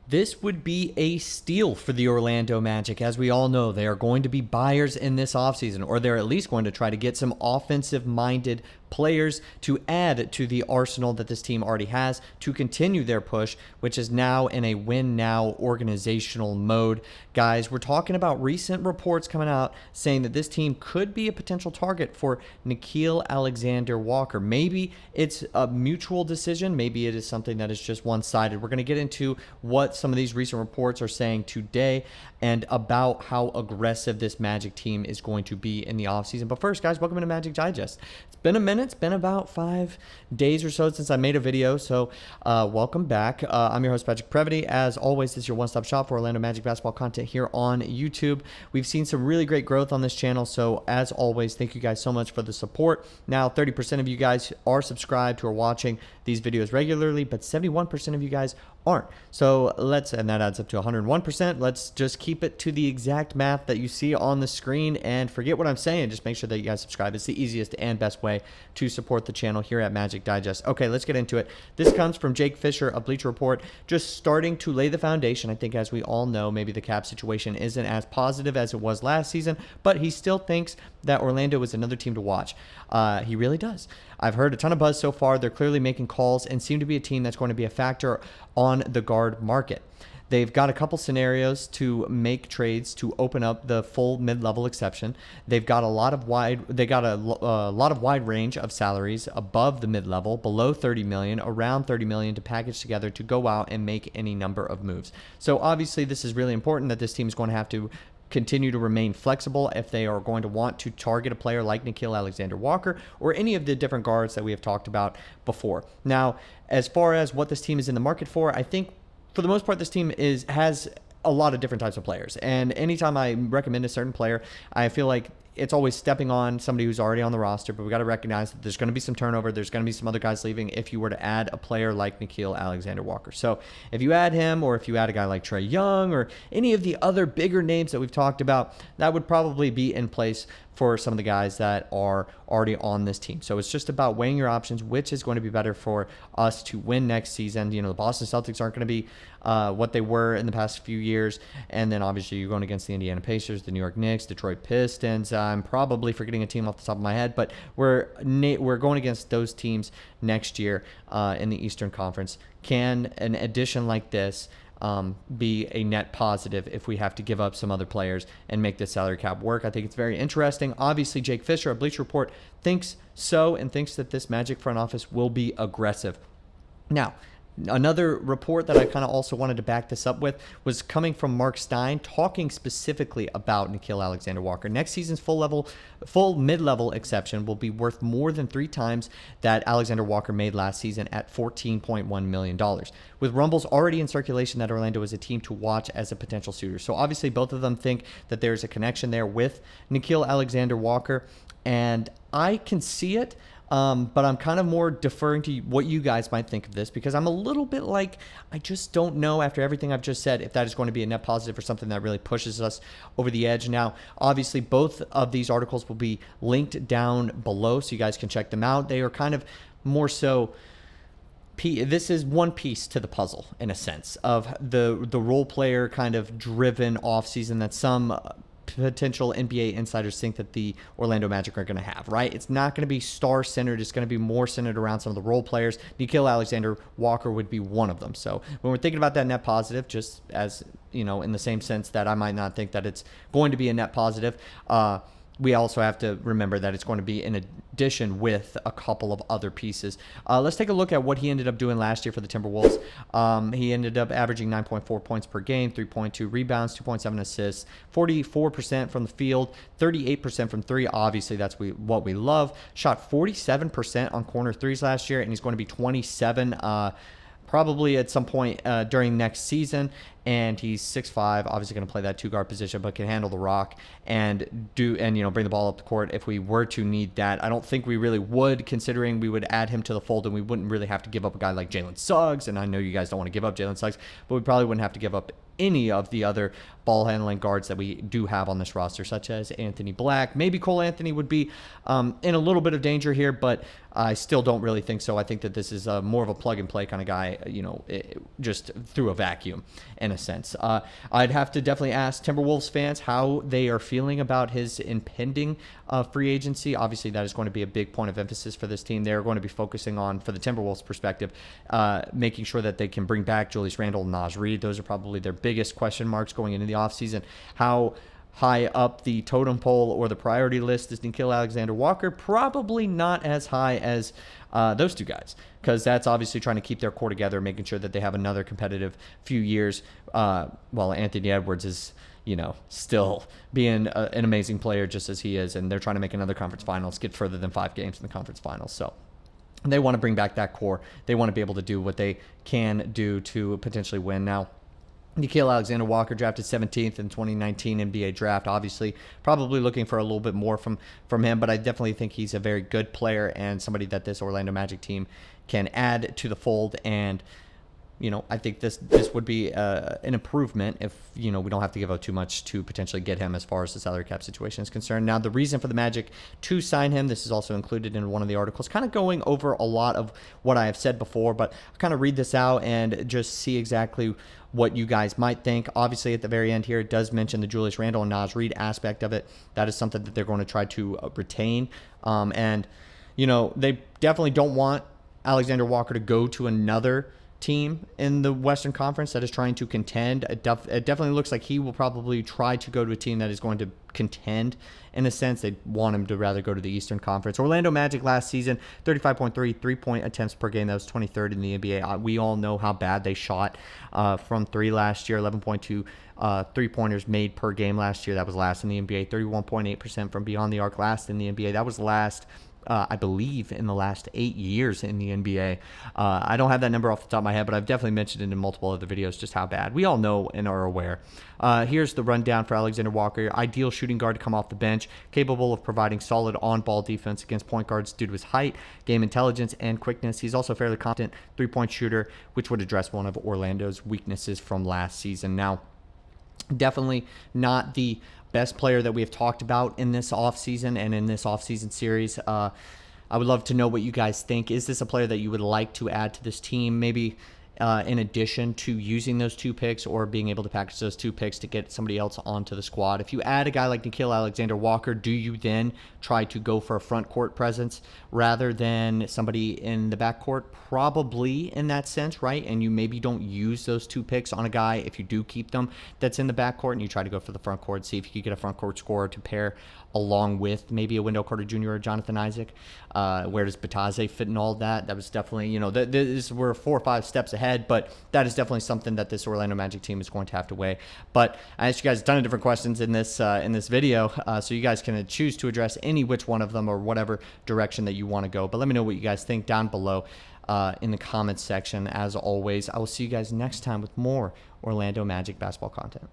This would be a steal for the Orlando Magic. As we all know, they are going to be buyers in this offseason, or they're at least going to try to get some offensive-minded players to add to the arsenal that this team already has to continue their push, which is now in a win-now organizational mode. Guys, we're talking about recent reports coming out saying that this team could be a potential target for Nickeil Alexander-Walker. Maybe it's a mutual decision. Maybe it is something that is just one-sided. We're going to get into what some of these recent reports are saying today and about how aggressive this Magic team is going to be in the offseason. But first, guys, welcome to Magic Digest. It's been a minute. It's been about 5 days or so since I made a video, so welcome back. I'm your host, Patrick Previty. As always, this is your one-stop shop for Orlando Magic basketball content here on YouTube. We've seen some really great growth on this channel, so as always, thank you guys so much for the support. Now, 30% of you guys are subscribed who are watching these videos regularly, but 71% of you guys aren't. So and that adds up to 101%. Let's just keep it to the exact math that you see on the screen and forget what I'm saying. Just make sure that you guys subscribe. It's the easiest and best way to support the channel here at Magic Digest. Okay, let's get into it. This comes from Jake Fisher of Bleacher Report, just starting to lay the foundation. I think, as we all know, maybe the cap situation isn't as positive as it was last season, but he still thinks that Orlando is another team to watch. He really does. I've heard a ton of buzz so far. They're clearly making calls and seem to be a team that's going to be a factor on the guard market. They've got a couple scenarios to make trades to open up the full mid-level exception. They've got a lot of wide range of salaries above the mid-level, below 30 million, around 30 million to package together to go out and make any number of moves. So obviously this is really important that this team is going to have to continue to remain flexible if they are going to want to target a player like Nickeil Alexander-Walker or any of the different guards that we have talked about before. Now, as far as what this team is in the market for, I think for the most part, this team has a lot of different types of players. And anytime I recommend a certain player, I feel like it's always stepping on somebody who's already on the roster, but we got to recognize that there's going to be some turnover. There's going to be some other guys leaving if you were to add a player like Nickeil Alexander-Walker. So if you add him, or if you add a guy like Trae Young or any of the other bigger names that we've talked about, that would probably be in place for some of the guys that are already on this team. So it's just about weighing your options, which is going to be better for us to win next season. You know, the Boston Celtics aren't going to be what they were in the past few years. And then obviously you're going against the Indiana Pacers, the New York Knicks, Detroit Pistons. I'm probably forgetting a team off the top of my head, but we're going against those teams next year in the Eastern Conference. Can an addition like this be a net positive if we have to give up some other players and make this salary cap work? I think it's very interesting. Obviously, Jake Fisher of Bleacher Report thinks so and thinks that this Magic front office will be aggressive. Now, another report that I kind of also wanted to back this up with was coming from Mark Stein, talking specifically about Nickeil Alexander-Walker. Next season's full mid-level exception will be worth more than 3 times that Alexander-Walker made last season at $14.1 million. With rumbles already in circulation that Orlando is a team to watch as a potential suitor. So obviously both of them think that there's a connection there with Nickeil Alexander-Walker, and I can see it. But I'm kind of more deferring to what you guys might think of this, because I'm a little bit like, I just don't know after everything I've just said if that is going to be a net positive or something that really pushes us over the edge. Now, obviously, both of these articles will be linked down below so you guys can check them out. They are kind of more so, this is one piece to the puzzle in a sense of the role player kind of driven offseason that some potential NBA insiders think that the Orlando Magic are going to have, right? It's not going to be star-centered. It's going to be more centered around some of the role players. Nickeil Alexander-Walker would be one of them. So when we're thinking about that net positive, just as, you know, in the same sense that I might not think that it's going to be a net positive, we also have to remember that it's going to be in addition with a couple of other pieces. Let's take a look at what he ended up doing last year for the Timberwolves. He ended up averaging 9.4 points per game, 3.2 rebounds, 2.7 assists, 44% from the field, 38% from three. Obviously, that's what we love. Shot 47% on corner threes last year, and he's going to be 27 probably at some point during next season. And he's 6'5", obviously going to play that 2-guard position, but can handle the rock and bring the ball up the court if we were to need that. I don't think we really would, considering we would add him to the fold and we wouldn't really have to give up a guy like Jalen Suggs. And I know you guys don't want to give up Jalen Suggs, but we probably wouldn't have to give up any of the other ball handling guards that we do have on this roster, such as Anthony Black. Maybe Cole Anthony would be in a little bit of danger here, but I still don't really think so. I think that this is more of a plug and play kind of guy, just through a vacuum in a sense. I'd have to definitely ask Timberwolves fans how they are feeling about his impending free agency. Obviously, that is going to be a big point of emphasis for this team. They're going to be focusing on, for the Timberwolves perspective, making sure that they can bring back Julius Randle and Naz Reid. Those are probably their biggest question marks going into the offseason. How high up the totem pole or the priority list is Nickeil Alexander-Walker? Probably not as high as those two guys, because that's obviously trying to keep their core together, making sure that they have another competitive few years, while Anthony Edwards is still being an amazing player just as he is, and they're trying to make another conference finals, get further than 5 games in the conference finals. So they want to bring back that core. They want to be able to do what they can do to potentially win. Now, Nickeil Alexander-Walker drafted 17th in 2019 NBA draft. Obviously, probably looking for a little bit more from him, but I definitely think he's a very good player and somebody that this Orlando Magic team can add to the fold. And I think this would be an improvement if, we don't have to give out too much to potentially get him as far as the salary cap situation is concerned. Now, the reason for the Magic to sign him, this is also included in one of the articles, kind of going over a lot of what I have said before, but I'll kind of read this out and just see exactly what you guys might think. Obviously, at the very end here, it does mention the Julius Randle and Naz Reid aspect of it. That is something that they're going to try to retain. And, they definitely don't want Alexander Walker to go to another team in the Western Conference that is trying to contend. It definitely looks like he will probably try to go to a team that is going to contend. In a sense, they want him to rather go to the Eastern Conference. Orlando Magic last season, 35.3 three-point attempts per game. That was 23rd in the NBA. We all know how bad they shot from three last year. 11.2 three-pointers made per game last year. That was last in the NBA. 31.8% from beyond the arc, last in the NBA. That was last, I believe, in the last 8 years in the NBA. I don't have that number off the top of my head, but I've definitely mentioned it in multiple other videos just how bad. We all know and are aware. Here's the rundown for Alexander Walker. Ideal shooting guard to come off the bench, capable of providing solid on-ball defense against point guards due to his height, game intelligence, and quickness. He's also a fairly competent three-point shooter, which would address one of Orlando's weaknesses from last season. Now, definitely not the best player that we have talked about in this offseason and in this offseason series. I would love to know what you guys think. Is this a player that you would like to add to this team, maybe in addition to using those 2 picks or being able to package those 2 picks to get somebody else onto the squad? If you add a guy like Nickeil Alexander-Walker, do you then try to go for a front court presence rather than somebody in the back court? Probably in that sense, right? And you maybe don't use those 2 picks on a guy, if you do keep them, that's in the back court, and you try to go for the front court, see if you could get a front court scorer to pair along with maybe a Wendell Carter Jr. or Jonathan Isaac. Where does Bataze fit in all that? That was definitely, we're 4 or 5 steps ahead, but that is definitely something that this Orlando Magic team is going to have to weigh. But I asked you guys a ton of different questions in this video, so you guys can choose to address which one of them or whatever direction that you want to go. But let me know what you guys think down below in the comments section. As always, I will see you guys next time with more Orlando Magic basketball content.